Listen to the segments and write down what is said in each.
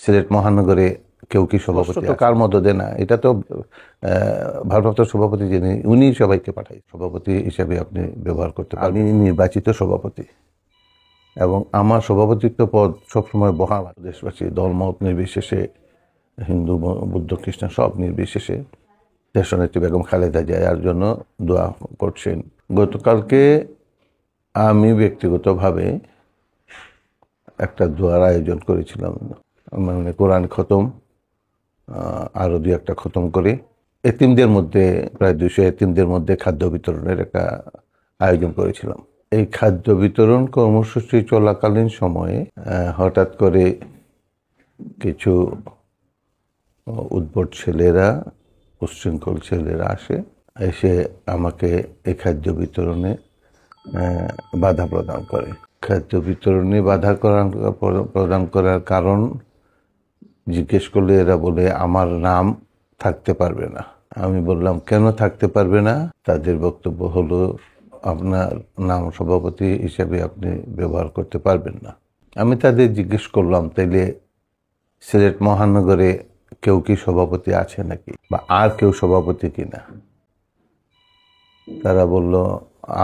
সিলেট মহানগরে কেউ কি সভাপতি কার মদদে না, এটা তো ভারপ্রাপ্ত সভাপতি যিনি উনি সবাইকে পাঠাই সভাপতি হিসেবে আপনি ব্যবহার করতে পারেন। আমি নির্বাচিত সভাপতি এবং আমার সভাপতিত্ব পদ সবসময় বহাল। দেশবাসী দলমত নির্বিশেষে, হিন্দু বৌদ্ধ খ্রিস্টান সব নির্বিশেষে দেশনেত্রী বেগম খালেদা জিয়ার জন্য দোয়া করছেন। গতকালকে আমি ব্যক্তিগতভাবে একটা দোয়ার আয়োজন করেছিলাম, মানে কোরআন খতম আরও দুই একটা খতম করে এতিমদের মধ্যে প্রায় 200 এতিমদের মধ্যে খাদ্য বিতরণের একটা আয়োজন করেছিলাম। এই খাদ্য বিতরণ কর্মসূচি চলাকালীন সময়ে হঠাৎ করে কিছু উদ্ভট ছেলেরা, উচ্ছৃঙ্খল ছেলেরা এসে আমাকে এই খাদ্য বিতরণে বাধা প্রদান করে। খাদ্য বিতরণে বাধা প্রদান করার কারণ জিজ্ঞেস করলে এরা বলে আমার নাম থাকতে পারবে না। আমি বললাম কেন থাকতে পারবে না? তাদের বক্তব্য হলো আপনার নাম সভাপতি হিসেবে আপনি ব্যবহার করতে পারবেন না। আমি তাদের জিজ্ঞেস করলাম তাইলে সিলেট মহানগরে কেউ কি সভাপতি আছে নাকি, বা আর কেউ সভাপতি কিনা? তারা বলল,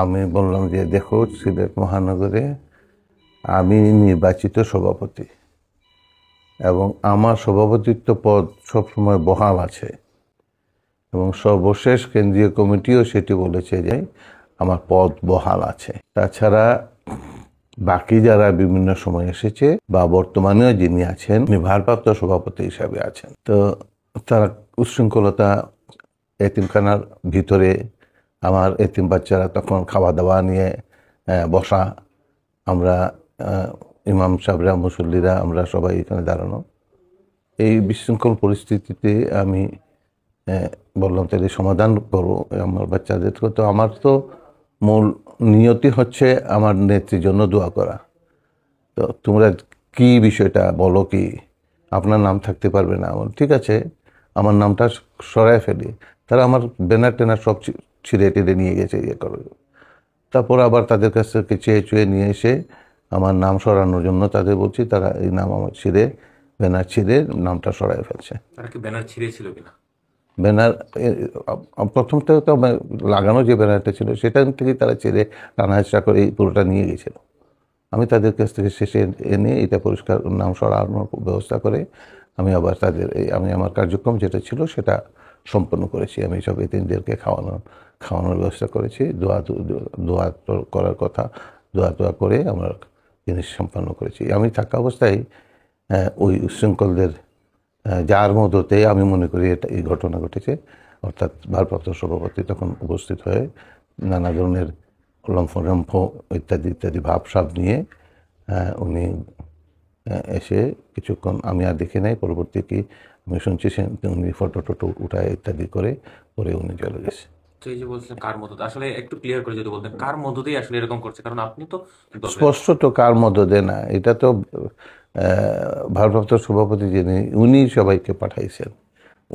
আমি বললাম যে দেখো সিলেট মহানগরে আমি নির্বাচিত সভাপতি এবং আমার সভাপতিত্ব পদ সবসময় বহাল আছে এবং সর্বশেষ কেন্দ্রীয় কমিটিও সেটি বলেছে যে আমার পদ বহাল আছে। তাছাড়া বাকি যারা বিভিন্ন সময় এসেছে বা বর্তমানেও যিনি আছেন ভারপ্রাপ্ত সভাপতি হিসাবে আছেন, তো তারা উচ্ছৃঙ্খলতা এতিমখানার ভিতরে আমার এতিম বাচ্চারা তখন খাওয়া দাওয়া নিয়ে বসা, আমরা ইমাম সাহেবরা মুসল্লিরা আমরা সবাই এখানে দাঁড়ানো। এই বিশৃঙ্খল পরিস্থিতিতে আমি বললাম তাহলে সমাধান করো আমার বাচ্চাদের। তো আমার তো মূল নিয়তি হচ্ছে আমার নেত্রীর জন্য দোয়া করা। তো তোমরা কি বিষয়টা বলো, কি আপনার নাম থাকতে পারবে না? ঠিক আছে, আমার নামটা সরায় ফেলি। তারা আমার ব্যানার টেনার সব ছিঁড়ে টেড়ে নিয়ে গেছে ইয়ে করে। তারপর আবার তাদের কাছ থেকে চেয়ে চুয়ে নিয়ে এসে আমার নাম সরানোর জন্য তাদের বলছি, তারা এই নাম আমার ছিঁড়ে ব্যানার ছিঁড়ে নামটা সরাই ফেলছে। ব্যানার ছিঁড়েছিল কিনা? ব্যানার প্রথমটা তো লাগানো যে ব্যানারটা ছিল সেটা থেকেই তারা ছেড়ে টানাহেঁচড়া করে এই পুরোটা নিয়ে গেছিল। আমি তাদের কাছ থেকে শেষে এনে এটা পরিষ্কার নাম সরানোর ব্যবস্থা করে আমি আবার আমি আমার কার্যক্রম যেটা ছিল সেটা সম্পন্ন করেছি। আমি সব এতিমদেরকে খাওয়ানোর ব্যবস্থা করেছি। দোয়া করার কথা দোয়া করে আমার জিনিস সম্পন্ন করেছি। আমি থাকা অবস্থায় ওই উচ্ছৃঙ্খলদের যার মদতে আমি মনে করি এই ঘটনা ঘটেছে, অর্থাৎ ভারপ্রাপ্ত সভাপতি তখন উপস্থিত হয়ে নানা ধরনের লম্ফ ইত্যাদি ভাবসাব নিয়ে উনি এসে কিছুক্ষণ আমি আর দেখি নাই, পরবর্তী কি আমি শুনছি উনি ফটো টটো উঠায় ইত্যাদি করে পরে উনি চলে গেছে। তো এই যে বলছেন কার মদতে, আসলে একটু ক্লিয়ার করে যদি বলতেন কার মদতেই আসলে এরকম করছে, কারণ আপনি তো স্পষ্ট তো কার মদতে না, এটা তো ভারপ্রাপ্ত সভাপতি যিনি উনি সবাইকে পাঠাইছেন।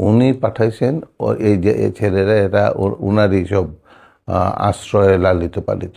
উনি পাঠাইছেন এই যে ছেলেরা এরা উনারই সব আশ্রয়ে লালিত পালিত।